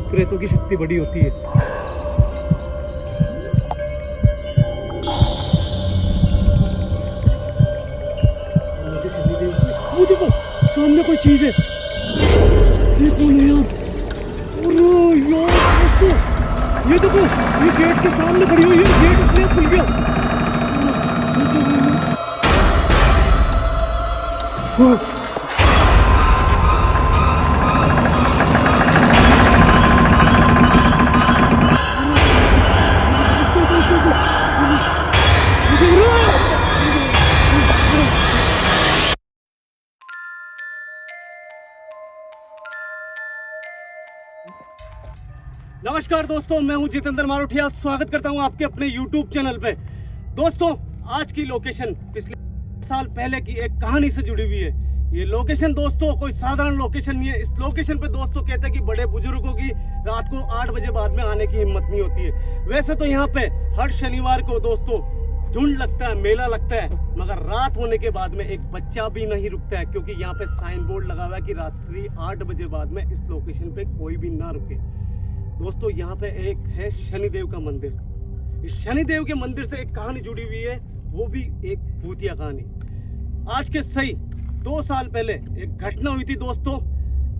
भूत प्रेतों की शक्ति बड़ी होती है। वो देखो सामने कोई चीज है, ये कौन है यार? अरे यार दोस्तों, ये देखो ये गेट के सामने खड़ी हुई है, गेट इसलिए खुल गया। नमस्कार दोस्तों, मैं हूं जितेंद्र मारोठिया। स्वागत करता हूं आपके अपने YouTube चैनल पे। दोस्तों, आज की लोकेशन पिछले साल पहले की एक कहानी से जुड़ी हुई है। ये लोकेशन दोस्तों कोई साधारण लोकेशन नहीं है। इस लोकेशन पे दोस्तों कहते हैं कि बड़े बुजुर्गों की रात को 8 बजे बाद में आने की हिम्मत नहीं होती है। वैसे तो यहाँ पे हर शनिवार को दोस्तों झुंड लगता है, मेला लगता है, मगर रात होने के बाद में एक बच्चा भी नहीं रुकता है, क्योंकि यहाँ पे साइन बोर्ड लगा हुआ है कि रात्रि 8 बजे बाद में इस लोकेशन पे कोई भी ना रुके। दोस्तों, यहाँ पे एक है शनिदेव का मंदिर। इस शनिदेव के मंदिर से एक कहानी जुड़ी हुई है, वो भी एक भूतिया कहानी। आज के सही 2 साल पहले एक घटना हुई थी दोस्तों।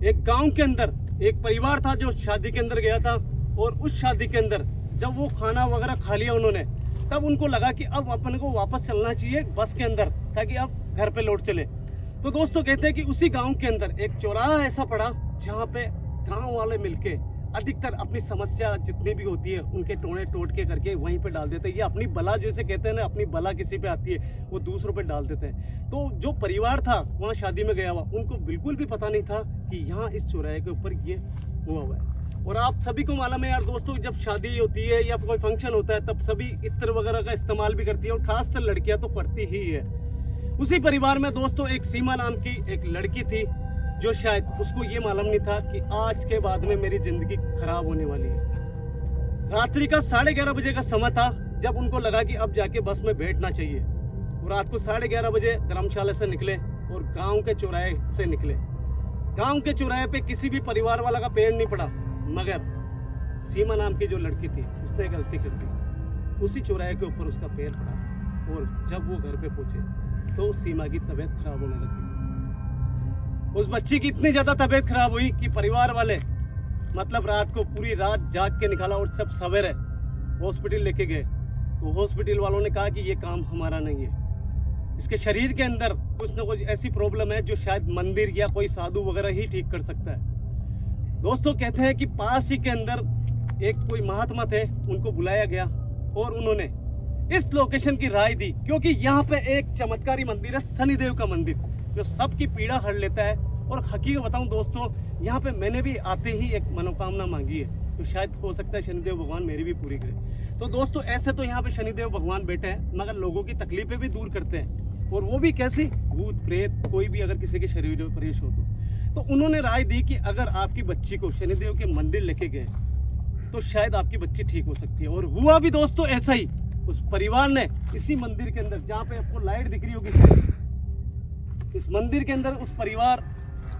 एक गांव के अंदर एक परिवार था जो शादी के अंदर गया था, और उस शादी के अंदर जब वो खाना वगैरह खा लिया उन्होंने, तब उनको लगा कि अब अपन को वापस चलना चाहिए बस के अंदर, ताकि अब घर पे लौट चले। तो दोस्तों कहते हैं कि उसी गाँव के अंदर एक चौराहा ऐसा पड़ा जहाँ पे गाँव वाले मिलके अधिकतर अपनी समस्या जितनी भी होती है उनके टोने टोट के करके वहीं पे डाल देते हैं। ये अपनी बला जैसे कहते हैं ना, अपनी बला किसी पे आती है वो दूसरों पे डाल देते हैं। तो जो परिवार था वहाँ शादी में गया हुआ, उनको बिल्कुल भी पता नहीं था कि यहाँ इस चौराहे के ऊपर ये हुआ हुआ है। और आप सभी को मालूम है यार दोस्तों, जब शादी होती है या कोई फंक्शन होता है तब सभी इत्र वगैरह का इस्तेमाल भी करती है, और खासकर लड़कियां तो करती ही है। उसी परिवार में दोस्तों एक सीमा नाम की एक लड़की थी, जो शायद उसको ये मालूम नहीं था कि आज के बाद में मेरी जिंदगी खराब होने वाली है। रात्रि का 11:30 बजे का समय था जब उनको लगा कि अब जाके बस में बैठना चाहिए। और रात को 11:30 बजे धर्मशाला से निकले और गांव के चौराहे से निकले। गांव के चौराहे पे किसी भी परिवार वाला का पैर नहीं पड़ा, मगर सीमा नाम की जो लड़की थी उसने गलती कर दी। उसी चौराहे के ऊपर उसका पैर पड़ा, और जब वो घर पे पहुंचे तो सीमा की तबीयत खराब होने लगी। उस बच्ची की इतनी ज्यादा तबीयत खराब हुई कि परिवार वाले मतलब रात को पूरी रात जाग के निकाला, और सब सवेरे हॉस्पिटल लेके गए। तो हॉस्पिटल वालों ने कहा कि ये काम हमारा नहीं है, इसके शरीर के अंदर कुछ न कुछ ऐसी प्रॉब्लम है जो शायद मंदिर या कोई साधु वगैरह ही ठीक कर सकता है। दोस्तों कहते हैं कि पास ही के अंदर एक कोई महात्मा थे, उनको बुलाया गया और उन्होंने इस लोकेशन की राय दी, क्योंकि यहाँ पे एक चमत्कारी मंदिर है, शनिदेव का मंदिर, जो सबकी पीड़ा हर लेता है। और हकीकत बताऊं दोस्तों, यहाँ पे मैंने भी आते ही एक मनोकामना मांगी है, तो शायद हो सकता है शनिदेव भगवान मेरी भी पूरी करे। तो दोस्तों ऐसे तो यहाँ पे शनिदेव भगवान बैठे हैं, मगर लोगों की तकलीफें भी दूर करते हैं। और वो भी कैसी? भूत प्रेत कोई भी अगर किसी के शरीर में परेश हो तो उन्होंने राय दी कि अगर आपकी बच्ची को शनिदेव के मंदिर लेके गए तो शायद आपकी बच्ची ठीक हो सकती है। और हुआ भी दोस्तों ऐसा ही। उस परिवार ने इसी मंदिर के अंदर, जहाँ पे आपको लाइट दिख रही होगी, इस मंदिर के अंदर उस परिवार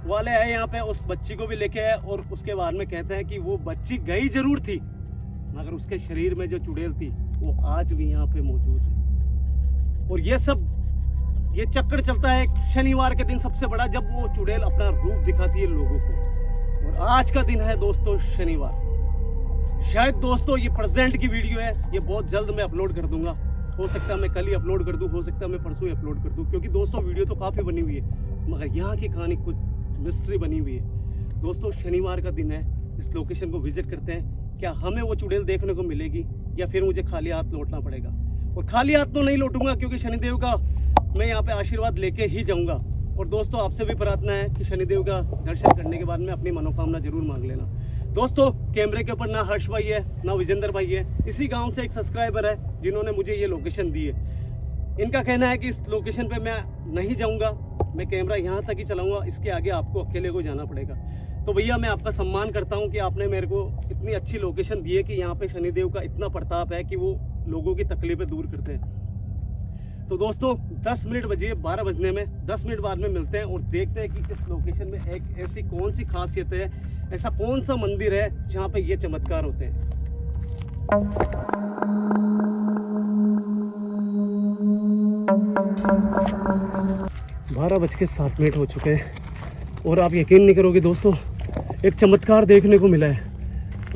वाले आए यहाँ पे, उस बच्ची को भी लेके आए। और उसके बाद में कहते हैं कि वो बच्ची गई जरूर थी, मगर उसके शरीर में जो चुड़ैल थी वो आज भी यहाँ पे मौजूद है। और ये चक्कर चलता है शनिवार के दिन सबसे बड़ा, जब वो चुड़ैल अपना रूप दिखाती है लोगों को। और आज का दिन है दोस्तों शनिवार। शायद दोस्तों ये प्रेजेंट की वीडियो है, ये बहुत जल्द मैं अपलोड कर दूंगा। हो सकता है मैं कल ही अपलोड कर दूं, हो सकता है मैं परसों ही अपलोड कर दूं, क्योंकि दोस्तों वीडियो तो काफ़ी बनी हुई है, मगर यहाँ की कहानी कुछ मिस्ट्री बनी हुई है। दोस्तों शनिवार का दिन है, इस लोकेशन को विजिट करते हैं। क्या हमें वो चुड़ैल देखने को मिलेगी, या फिर मुझे खाली हाथ लौटना पड़ेगा? और खाली हाथ तो नहीं लौटूंगा, क्योंकि शनिदेव का मैं यहाँ पे आशीर्वाद लेके ही जाऊँगा। और दोस्तों आपसे भी प्रार्थना है कि शनिदेव का दर्शन करने के बाद में अपनी मनोकामना जरूर मांग लेना। दोस्तों कैमरे के ऊपर ना हर्ष भाई है ना विजेंद्र भाई है, इसी गांव से एक सब्सक्राइबर है जिन्होंने मुझे ये लोकेशन दी है। इनका कहना है कि इस लोकेशन पे मैं नहीं जाऊंगा, मैं कैमरा यहाँ तक ही चलाऊंगा, इसके आगे आपको अकेले को जाना पड़ेगा। तो भैया मैं आपका सम्मान करता हूँ कि आपने मेरे को इतनी अच्छी लोकेशन दी है कि यहाँ पे शनिदेव का इतना प्रताप है कि वो लोगों की तकलीफें दूर करते हैं। तो दोस्तों 10 मिनट बजे 12 बजने में 10 मिनट बाद में मिलते हैं और देखते हैं कि इस लोकेशन में एक ऐसी कौन सी खासियत है ऐसा कौन सा मंदिर है जहाँ पे ये चमत्कार होते हैं। 12:07 हो चुके हैं और आप यकीन नहीं करोगे दोस्तों, एक चमत्कार देखने को मिला है।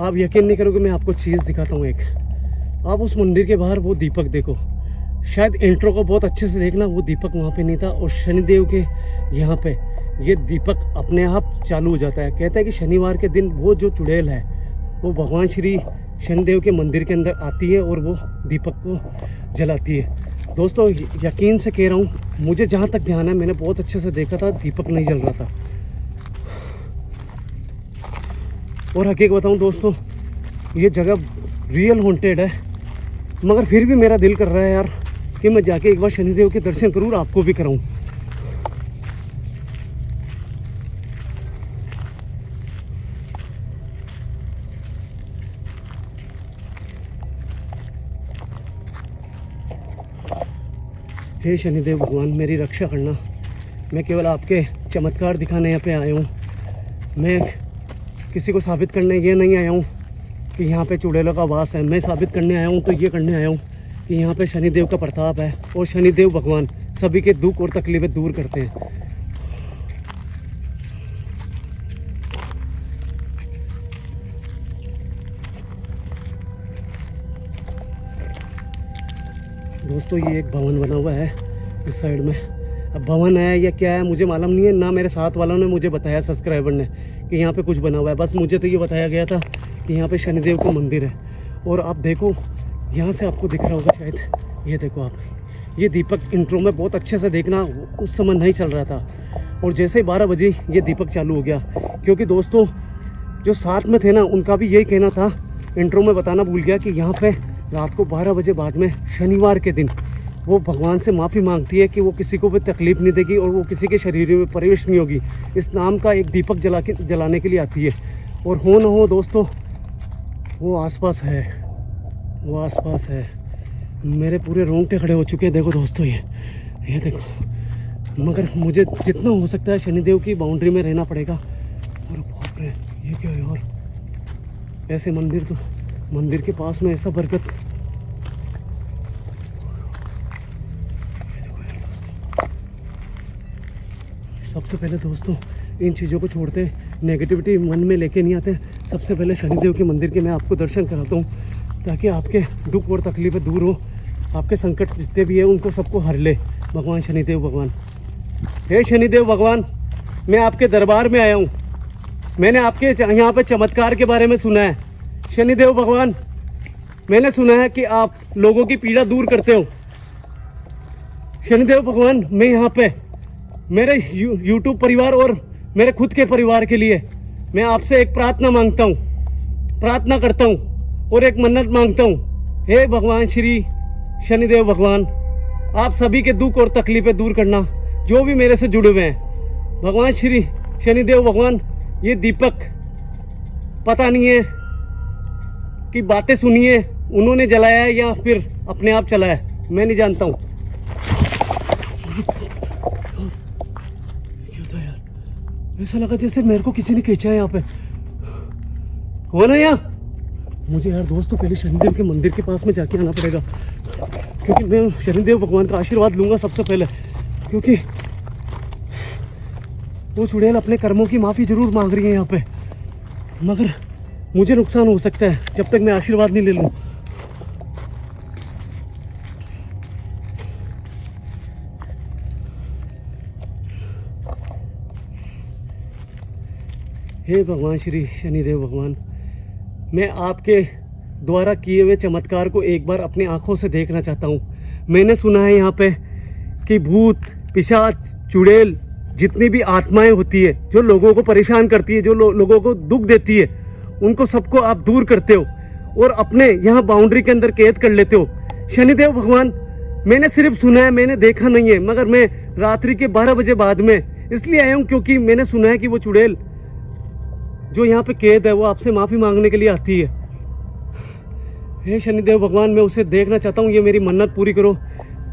आप यकीन नहीं करोगे, मैं आपको चीज़ दिखाता हूँ एक। आप उस मंदिर के बाहर वो दीपक देखो, शायद इंट्रो को बहुत अच्छे से देखना, वो दीपक वहाँ पे नहीं था। और शनिदेव के यहाँ पे ये दीपक अपने आप चालू हो जाता है। कहते हैं कि शनिवार के दिन वो जो चुड़ैल है वो भगवान श्री शनिदेव के मंदिर के अंदर आती है और वो दीपक को जलाती है। दोस्तों यकीन से कह रहा हूँ, मुझे जहाँ तक ध्यान है मैंने बहुत अच्छे से देखा था, दीपक नहीं जल रहा था। और हकीकत बताऊँ दोस्तों, ये जगह रियल हॉन्टेड है, मगर फिर भी मेरा दिल कर रहा है यार कि मैं जाके एक बार शनिदेव के दर्शन करूँ, आपको भी कराऊँ। हे शनिदेव भगवान, मेरी रक्षा करना। मैं केवल आपके चमत्कार दिखाने यहाँ पे आया हूँ। मैं किसी को साबित करने ये नहीं आया हूँ कि यहाँ पे चुड़ैलों का वास है। मैं साबित करने आया हूँ तो ये करने आया हूँ कि यहाँ पे शनिदेव का प्रताप है और शनिदेव भगवान सभी के दुख और तकलीफें दूर करते हैं। दोस्तों ये एक भवन बना हुआ है इस साइड में। अब भवन है या क्या है मुझे मालूम नहीं है, ना मेरे साथ वालों ने मुझे बताया, सब्सक्राइबर ने, कि यहाँ पे कुछ बना हुआ है। बस मुझे तो ये बताया गया था कि यहाँ पे शनिदेव का मंदिर है। और आप देखो, यहाँ से आपको दिख रहा होगा शायद, ये देखो आप, ये दीपक इंट्रो में बहुत अच्छे से देखना, उस समय नहीं चल रहा था। और जैसे ही 12 बजे ये दीपक चालू हो गया, क्योंकि दोस्तों जो साथ में थे ना उनका भी यही कहना था, इंट्रो में बताना भूल गया कि यहाँ पे रात को 12 बजे बाद में शनिवार के दिन वो भगवान से माफ़ी मांगती है कि वो किसी को भी तकलीफ़ नहीं देगी और वो किसी के शरीर में प्रवेश नहीं होगी। इस नाम का एक दीपक जलाने के लिए आती है। और हो न हो दोस्तों, वो आसपास है, वो आसपास है। मेरे पूरे रोंगटे खड़े हो चुके हैं। देखो दोस्तों ये देखो, मगर मुझे जितना हो सकता है शनिदेव की बाउंड्री में रहना पड़ेगा। और बाप रे, ये क्या है यार, ऐसे मंदिर के पास में ऐसा बरकत। सबसे पहले दोस्तों इन चीज़ों को छोड़ते, नेगेटिविटी मन में लेके नहीं आते। सबसे पहले शनिदेव के मंदिर के मैं आपको दर्शन कराता हूँ, ताकि आपके दुख और तकलीफें दूर हो, आपके संकट जितने भी है उनको सबको हर ले भगवान शनिदेव भगवान। हे शनिदेव भगवान, मैं आपके दरबार में आया हूँ। मैंने आपके यहाँ पे चमत्कार के बारे में सुना है। शनिदेव भगवान, मैंने सुना है कि आप लोगों की पीड़ा दूर करते हो। शनिदेव भगवान, मैं यहाँ पे मेरे YouTube परिवार और मेरे खुद के परिवार के लिए मैं आपसे एक प्रार्थना मांगता हूँ, प्रार्थना करता हूँ और एक मन्नत मांगता हूँ। हे भगवान श्री शनिदेव भगवान, आप सभी के दुख और तकलीफें दूर करना, जो भी मेरे से जुड़े हुए हैं। भगवान श्री शनिदेव भगवान, ये दीपक पता नहीं है कि बातें सुनी है उन्होंने जलाया है या फिर अपने आप चला है, मैं नहीं जानता हूँ। क्या था यार, ऐसा लगा जैसे मेरे को किसी ने खींचा है यहाँ पे। कौन है यहाँ? मुझे यार दोस्तों पहले शनिदेव के मंदिर के पास में जाके आना पड़ेगा, क्योंकि मैं शनिदेव भगवान का आशीर्वाद लूँगा सबसे पहले। क्योंकि वो चुड़ैल अपने कर्मों की माफ़ी जरूर मांग रही है यहाँ पे, मगर मुझे नुकसान हो सकता है जब तक मैं आशीर्वाद नहीं ले लूँ। हे भगवान श्री शनिदेव भगवान, मैं आपके द्वारा किए हुए चमत्कार को एक बार अपनी आंखों से देखना चाहता हूँ। मैंने सुना है यहाँ पे कि भूत, पिशाच, चुड़ैल, जितनी भी आत्माएं होती है जो लोगों को परेशान करती है, जो लोगों को दुख देती है, उनको सबको आप दूर करते हो और अपने यहाँ बाउंड्री के अंदर कैद कर लेते हो। शनिदेव भगवान, मैंने सिर्फ सुना है, मैंने देखा नहीं है, मगर मैं रात्रि के 12 बजे बाद में इसलिए आया हूँ क्योंकि मैंने सुना है कि वो चुड़ैल जो यहाँ पे कैद है वो आपसे माफ़ी मांगने के लिए आती है। हे शनिदेव भगवान, मैं उसे देखना चाहता हूँ। ये मेरी मन्नत पूरी करो,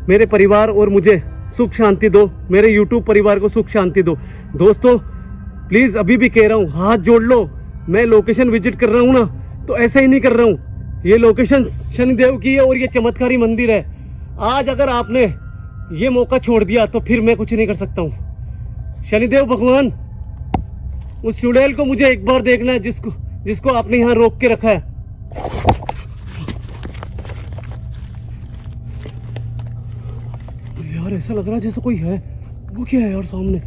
मेरे परिवार और मुझे सुख शांति दो, मेरे YouTube परिवार को सुख शांति दो। दोस्तों प्लीज़ अभी भी कह रहा हूँ, हाथ जोड़ लो, मैं लोकेशन विजिट कर रहा हूँ ना, तो ऐसे ही नहीं कर रहा हूँ। ये लोकेशन शनिदेव की है और ये चमत्कारी मंदिर है। आज अगर आपने ये मौका छोड़ दिया तो फिर मैं कुछ नहीं कर सकता हूँ। शनिदेव भगवान, उस चुड़ैल को मुझे एक बार देखना है जिसको आपने यहाँ रोक के रखा है। यार ऐसा लग रहा है जैसे कोई है। वो क्या है यार सामने?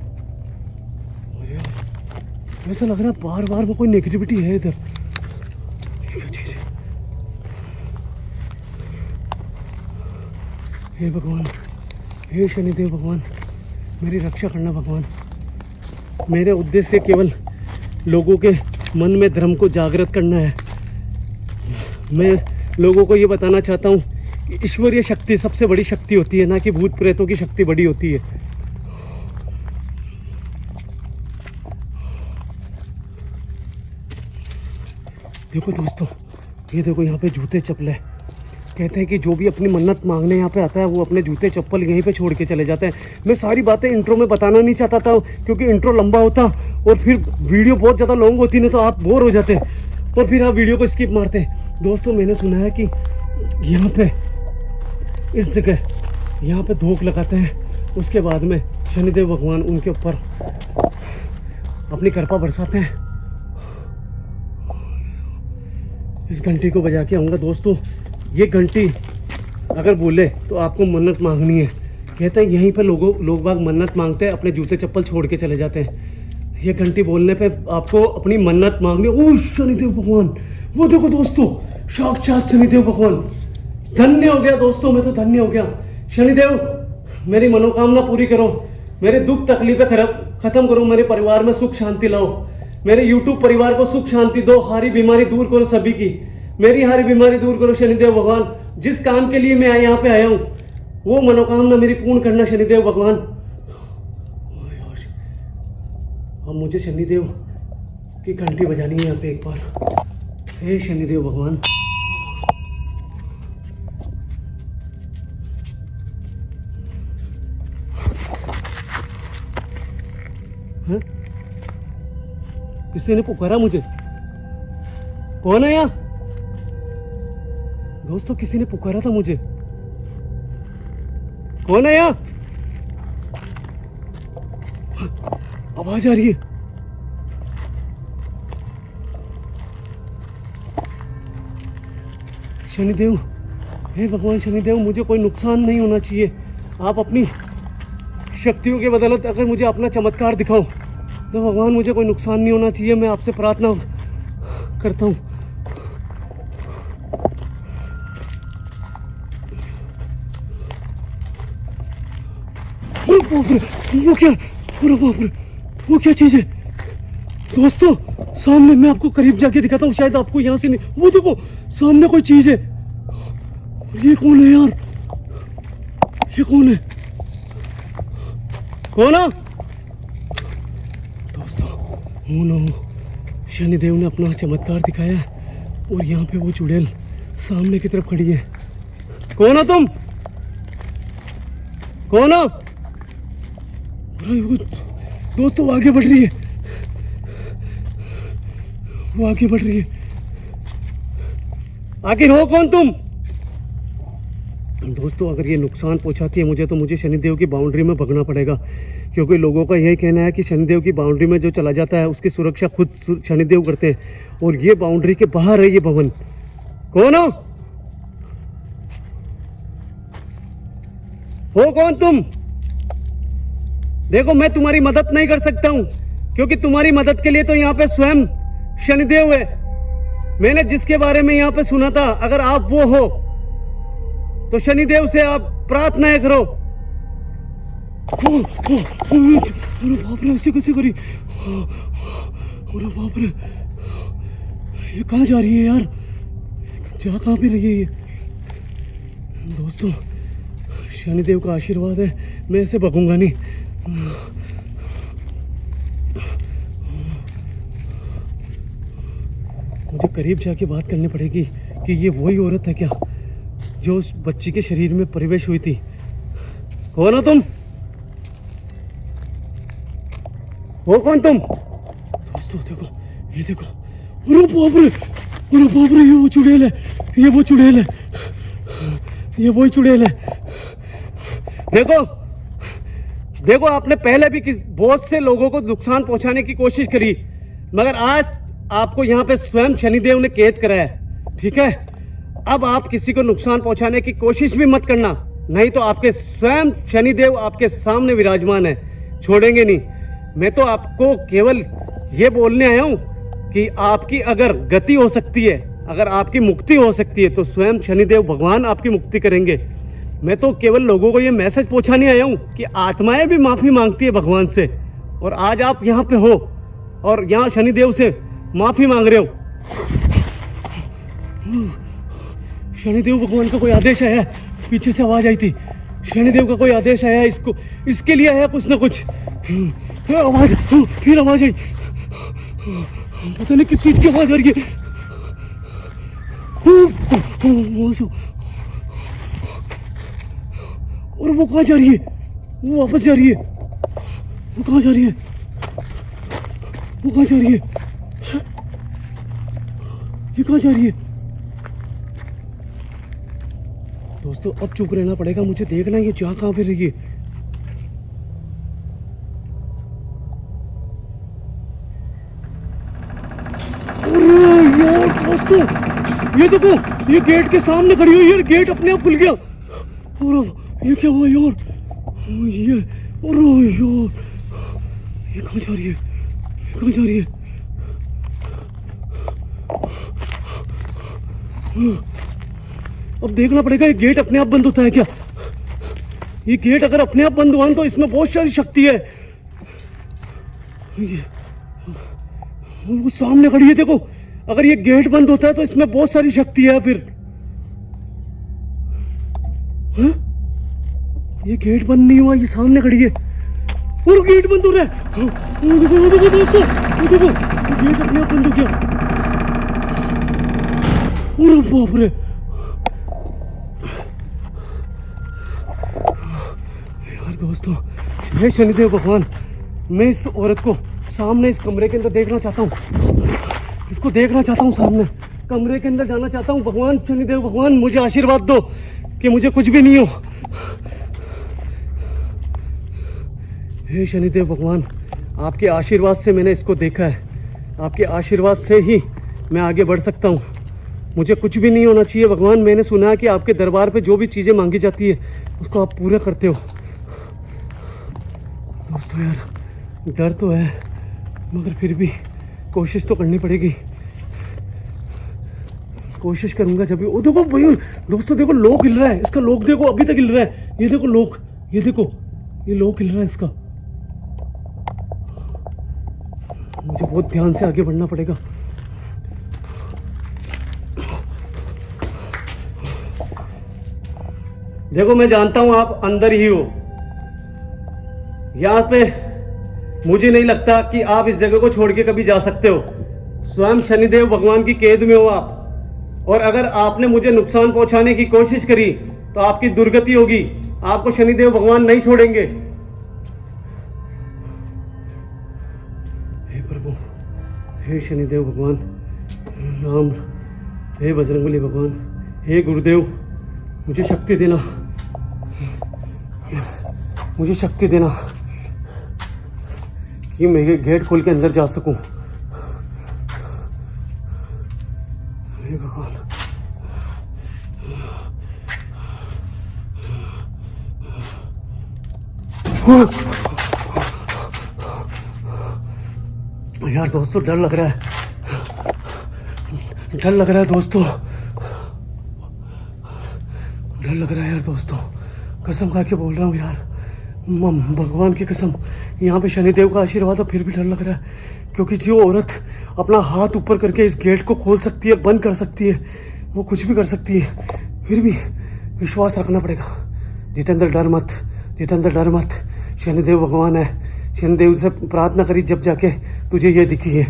ऐसा लग रहा है बार बार में कोई नेगेटिविटी है इधर। क्या चीज है? हे भगवान, हे शनिदेव भगवान, मेरी रक्षा करना भगवान। मेरे उद्देश्य केवल लोगों के मन में धर्म को जागृत करना है। मैं लोगों को ये बताना चाहता हूँ कि ईश्वरीय शक्ति सबसे बड़ी शक्ति होती है, ना कि भूत प्रेतों की शक्ति बड़ी होती है। देखो दोस्तों, ये देखो यहाँ पे जूते चप्पल है। कहते हैं कि जो भी अपनी मन्नत मांगने यहाँ पे आता है वो अपने जूते चप्पल यहीं पे छोड़ के चले जाते हैं। मैं सारी बातें इंट्रो में बताना नहीं चाहता था क्योंकि इंट्रो लंबा होता और फिर वीडियो बहुत ज़्यादा लॉन्ग होती, नहीं तो आप बोर हो जाते और फिर आप वीडियो को स्किप मारते। दोस्तों, मैंने सुना है कि यहाँ पे इस जगह यहाँ पे धूप लगाते हैं, उसके बाद में शनिदेव भगवान उनके ऊपर अपनी कृपा बरसाते हैं। इस घंटी को बजा के आऊँगा दोस्तों। ये घंटी अगर बोले तो आपको मन्नत मांगनी है। कहते हैं यहीं पे लोग बाग मन्नत मांगते हैं, अपने जूते चप्पल छोड़ के चले जाते हैं। ये घंटी बोलने पे आपको अपनी मन्नत मांगनी है। ओह शनिदेव भगवान, वो देखो दोस्तों, साक्षात शनिदेव भगवान। धन्य हो गया दोस्तों, मैं तो धन्य हो गया। शनिदेव, मेरी मनोकामना पूरी करो, मेरे दुख तकलीफें खत्म करो, मेरे परिवार में सुख शांति लाओ, मेरे यूट्यूब परिवार को सुख शांति दो, हारी बीमारी दूर करो सभी की, मेरी हारी बीमारी दूर करो शनिदेव भगवान। जिस काम के लिए मैं यहाँ पे आया हूँ वो मनोकामना मेरी पूर्ण करना शनिदेव भगवान। अब मुझे शनिदेव की घंटी बजानी है यहाँ पे एक बार। हे शनिदेव भगवान, किसी ने पुकारा मुझे? कौन है यहाँ? दोस्तों, किसी ने पुकारा था मुझे। कौन है यहाँ? आवाज आ रही है। शनिदेव, हे भगवान शनिदेव, मुझे कोई नुकसान नहीं होना चाहिए। आप अपनी शक्तियों के बदौलत अगर मुझे अपना चमत्कार दिखाओ तो भगवान मुझे कोई नुकसान नहीं होना चाहिए। मैं आपसे प्रार्थना करता हूँ। वो क्या? अरे बाप रे, वो क्या चीज है? दोस्तों, सामने मैं आपको करीब जाके दिखाता हूँ, शायद आपको यहाँ से नहीं। वो देखो सामने कोई चीज है। ये कौन है यार? ये कौन है? कौन है? दोस्तों, ओ नो, शनिदेव ने अपना चमत्कार दिखाया और यहाँ पे वो चुड़ैल सामने की तरफ खड़ी है। कौन हो तुम? कौन हो? दोस्तों, वो आगे बढ़ रही है, वो आगे बढ़ रही है। आखिर हो कौन तुम? दोस्तों, अगर ये नुकसान पहुंचाती है मुझे तो मुझे शनिदेव की बाउंड्री में भगना पड़ेगा, क्योंकि लोगों का यही कहना है कि शनिदेव की बाउंड्री में जो चला जाता है उसकी सुरक्षा खुद शनिदेव करते हैं और ये बाउंड्री के बाहर है ये भवन। कौन हो कौन तुम? देखो, मैं तुम्हारी मदद नहीं कर सकता हूं क्योंकि तुम्हारी मदद के लिए तो यहाँ पे स्वयं शनिदेव है। मैंने जिसके बारे में यहाँ पे सुना था, अगर आप वो हो तो शनिदेव से आप प्रार्थना करो। अरे बाप रे, ऐसे कैसे करी? अरे बाप रे, ये कहाँ जा रही है यार? जा कहाँ पे रही है ये? दोस्तों, शनिदेव का आशीर्वाद है, मैं इसे भगूंगा नहीं। मुझे करीब जाके बात करनी पड़ेगी कि ये वही औरत है क्या जो उस बच्ची के शरीर में प्रवेश हुई थी। कौन हो तुम? हो कौन तुम? दोस्तों देखो, ये देखो, अरे बाप रे, अरे बाप रे, ये वो चुड़ैल है, ये वो चुड़ैल है, ये वही चुड़ैल है। देखो देखो, आपने पहले भी बहुत से लोगों को नुकसान पहुंचाने की कोशिश करी, मगर आज आपको यहाँ पे स्वयं शनिदेव ने कैद कराया है, ठीक है। अब आप किसी को नुकसान पहुंचाने की कोशिश भी मत करना, नहीं तो आपके स्वयं शनिदेव आपके सामने विराजमान है, छोड़ेंगे नहीं। मैं तो आपको केवल ये बोलने आया हूँ कि आपकी अगर गति हो सकती है, अगर आपकी मुक्ति हो सकती है, तो स्वयं शनिदेव भगवान आपकी मुक्ति करेंगे। मैं तो केवल लोगों को ये मैसेज पहुंचाने आया हूँ कि आत्माएं भी माफ़ी मांगती है भगवान से, और आज आप यहाँ पे हो और यहाँ शनिदेव से माफ़ी मांग रहे हो। शनिदेव भगवान का कोई आदेश आया, पीछे से आवाज़ आई थी, शनिदेव का कोई आदेश आया, इसको इसके लिए आया कुछ ना कुछ। आवाज़, फिर आवाज़ आई, पता नहीं किस चीज़ की आवाज़ आ रही है। और वो कहाँ जा रही है, वो वापस जा रही है, वो कहाँ जा रही है, वो कहाँ जा रही है, ये कहाँ जा रही है। दोस्तों अब चुप रहना पड़ेगा, मुझे देखना है ये जा कहाँ फिर रही है। अरे यार दोस्तों, ये देखो, ये गेट के सामने खड़ी हुई है, गेट अपने आप खुल गया। और ये क्या हुआ यार, ये, अरे यार, ये कहाँ जा रही है, ये कहाँ जा रही है। अब देखना पड़ेगा ये गेट अपने आप बंद होता है क्या। ये गेट अगर अपने आप बंद हुआ तो इसमें बहुत सारी शक्ति है। वो सामने खड़ी है, देखो, अगर ये गेट बंद होता है तो इसमें बहुत सारी शक्ति है। फिर हाँ? ये गेट बंद नहीं हुआ, ये सामने खड़ी है और गेट बंद हो रहा है। वो देखो दोस्तों, वो देखो, गेट अपने आप बंद हो गया। अरे बाप रे, यार दोस्तों, हे शनिदेव भगवान, मैं इस औरत को सामने इस कमरे के अंदर देखना चाहता हूँ, इसको देखना चाहता हूँ, सामने कमरे के अंदर जाना चाहता हूँ। भगवान शनिदेव भगवान, मुझे आशीर्वाद दो कि मुझे कुछ भी नहीं हो। हे शनिदेव भगवान, आपके आशीर्वाद से मैंने इसको देखा है, आपके आशीर्वाद से ही मैं आगे बढ़ सकता हूँ। मुझे कुछ भी नहीं होना चाहिए भगवान। मैंने सुना है कि आपके दरबार पे जो भी चीज़ें मांगी जाती है उसको आप पूरा करते हो। दोस्तों यार, डर तो है, मगर फिर भी कोशिश तो करनी पड़ेगी। कोशिश करूँगा जब भी। ओ देखो भाई दोस्तों, देखो लॉक हिल रहा है, इसका लॉक देखो, अभी तक हिल रहा है। ये देखो लॉक, ये देखो, ये लॉक हिल रहा है इसका। मुझे बहुत ध्यान से आगे बढ़ना पड़ेगा। देखो मैं जानता हूं आप अंदर ही हो, यहाँ पे मुझे नहीं लगता कि आप इस जगह को छोड़ के कभी जा सकते हो। स्वयं शनिदेव भगवान की कैद में हो आप, और अगर आपने मुझे नुकसान पहुंचाने की कोशिश करी तो आपकी दुर्गति होगी, आपको शनिदेव भगवान नहीं छोड़ेंगे। हे प्रभु, हे शनिदेव भगवान, राम, हे बजरंगबली भगवान, हे गुरुदेव, मुझे शक्ति देना, मुझे शक्ति देना कि मैं ये गेट खोल के अंदर जा सकूं। हे भगवान, यार दोस्तों डर लग रहा है, डर लग रहा है दोस्तों, डर लग रहा है यार दोस्तों, कसम खा के बोल रहा हूँ यार, भगवान की कसम। यहाँ पे शनिदेव का आशीर्वाद है, फिर भी डर लग रहा है, क्योंकि जो औरत अपना हाथ ऊपर करके इस गेट को खोल सकती है, बंद कर सकती है, वो कुछ भी कर सकती है। फिर भी विश्वास रखना पड़ेगा। जितेंद्र डर मत, जितेंद्र डर मत, शनिदेव भगवान है। शनिदेव से प्रार्थना करी जब जाके तुझे ये दिखी है।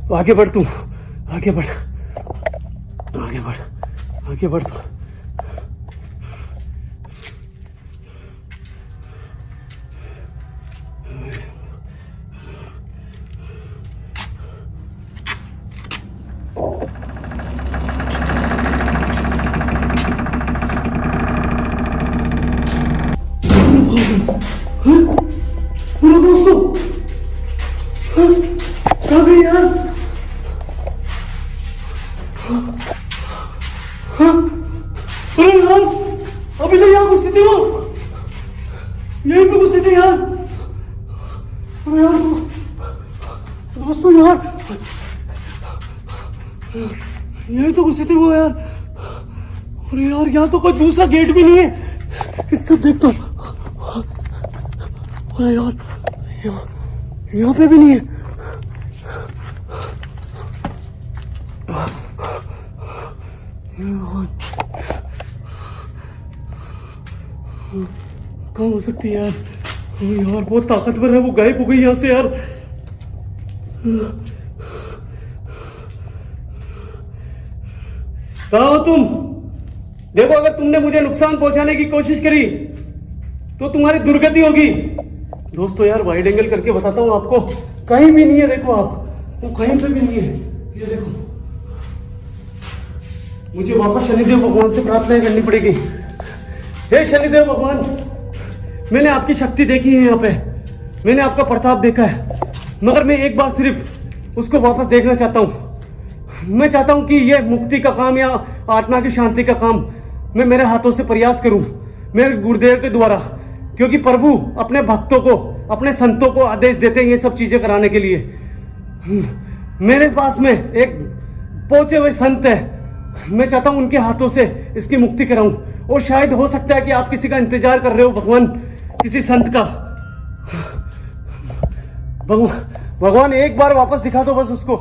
तो आगे बढ़, तू आगे बढ़, आगे बढ़, आगे बढ़ तू। अरे दोस्तों, कहाँ गई यार? अरे यार, अभी तो यहाँ घुसी थी वो, यहीं पे घुसी थी यार। अरे यार दोस्तों यार, यही तो घुसी थी वो यार। अरे यार, यहाँ तो कोई दूसरा गेट भी नहीं है। इस तरफ देखता हूँ। अरे यार, यहाँ पे भी नहीं है। कहाँ हो सकती है यार? यार बहुत ताकतवर है वो, गायब हो गई यहाँ से यार। कहाँ हो तुम? देखो, अगर तुमने मुझे नुकसान पहुंचाने की कोशिश करी तो तुम्हारी दुर्गति होगी। दोस्तों यार, वाइड एंगल करके बताता हूँ आपको, कहीं भी नहीं है। देखो आप, वो कहीं पे भी नहीं है। ये देखो, मुझे वापस शनिदेव भगवान से प्रार्थना करनी पड़ेगी। हे शनिदेव भगवान, मैंने आपकी शक्ति देखी है यहाँ पे, मैंने आपका प्रताप देखा है, मगर मैं एक बार सिर्फ उसको वापस देखना चाहता हूँ। मैं चाहता हूँ कि ये मुक्ति का काम या आत्मा की शांति का काम मैं मेरे हाथों से प्रयास करूँ, मेरे गुरुदेव के द्वारा, क्योंकि प्रभु अपने भक्तों को, अपने संतों को आदेश देते हैं ये सब चीजें कराने के लिए। मेरे पास में एक पहुंचे हुए संत है, मैं चाहता हूं उनके हाथों से इसकी मुक्ति कराऊं। और शायद हो सकता है कि आप किसी का इंतजार कर रहे हो भगवान, किसी संत का। भगवान एक बार वापस दिखा दो बस उसको।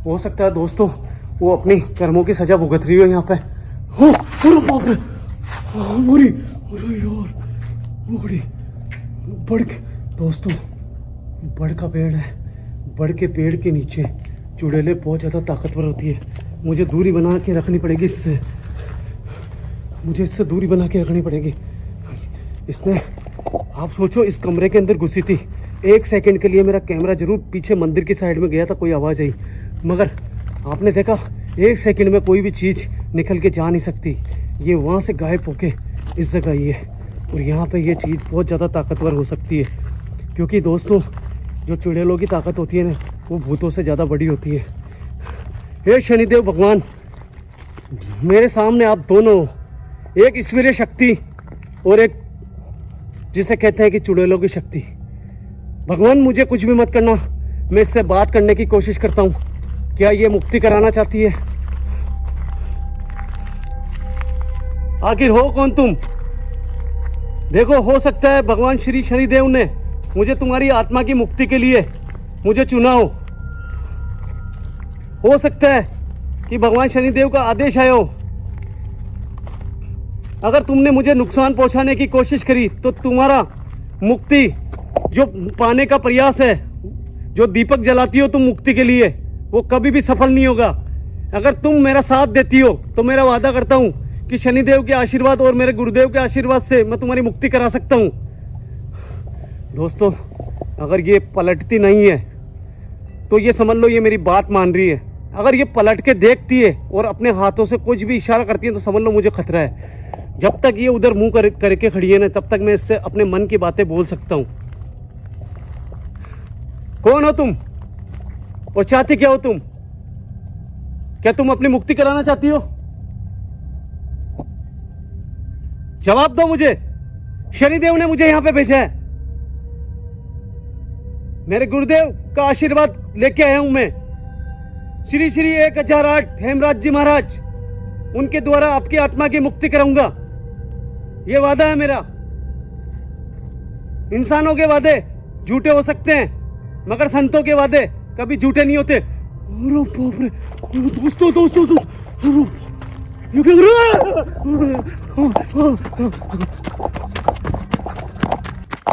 हो सकता है दोस्तों वो अपनी कर्मों की सजा भुगत रही हो यहाँ पे। अरे बाप रे, अरे यार, बड़ के दोस्तों, बड़ का पेड़ है, बड़ के पेड़ के नीचे चुड़ैलें बहुत ज़्यादा ताकतवर होती है। मुझे दूरी बना के रखनी पड़ेगी इससे, मुझे इससे दूरी बना के रखनी पड़ेगी। इसने, आप सोचो, इस कमरे के अंदर घुसी थी। एक सेकंड के लिए मेरा कैमरा जरूर पीछे मंदिर की साइड में गया था, कोई आवाज़ आई, मगर आपने देखा एक सेकंड में कोई भी चीज़ निकल के जा नहीं सकती। ये वहाँ से गायब होके इस जगह आई है, और यहाँ पे ये चीज़ बहुत ज़्यादा ताकतवर हो सकती है, क्योंकि दोस्तों जो चुड़ैलों की ताकत होती है ना, वो भूतों से ज़्यादा बड़ी होती है। हे शनिदेव भगवान, मेरे सामने आप दोनों, एक ईश्वरीय शक्ति और एक जिसे कहते हैं कि चुड़ैलों की शक्ति। भगवान मुझे कुछ भी मत करना, मैं इससे बात करने की कोशिश करता हूँ। क्या ये मुक्ति कराना चाहती है? आखिर हो कौन तुम? देखो, हो सकता है भगवान श्री शनिदेव ने मुझे तुम्हारी आत्मा की मुक्ति के लिए मुझे चुना हो सकता है कि भगवान शनिदेव का आदेश आया हो। अगर तुमने मुझे नुकसान पहुंचाने की कोशिश करी तो तुम्हारा मुक्ति जो पाने का प्रयास है, जो दीपक जलाती हो तुम मुक्ति के लिए, वो कभी भी सफल नहीं होगा। अगर तुम मेरा साथ देती हो तो मेरा वादा करता हूँ कि शनिदेव के आशीर्वाद और मेरे गुरुदेव के आशीर्वाद से मैं तुम्हारी मुक्ति करा सकता हूँ। दोस्तों, अगर ये पलटती नहीं है तो ये समझ लो ये मेरी बात मान रही है। अगर ये पलट के देखती है और अपने हाथों से कुछ भी इशारा करती है तो समझ लो मुझे खतरा है। जब तक ये उधर मुंह करके खड़ी है ना, तब तक मैं इससे अपने मन की बातें बोल सकता हूँ। कौन हो तुम और चाहती क्या हो तुम? क्या तुम अपनी मुक्ति कराना चाहती हो? जवाब दो मुझे। शनिदेव ने मुझे यहां पे भेजा है, मेरे गुरुदेव का आशीर्वाद लेके आया हूं मैं। श्री श्री 1008 हेमराज जी महाराज, उनके द्वारा आपकी आत्मा की मुक्ति कराऊंगा, ये वादा है मेरा। इंसानों के वादे झूठे हो सकते हैं, मगर संतों के वादे कभी झूठे नहीं होते। अरे बाप रे, दोस्तों दोस्तों, ये क्या कर रहा है?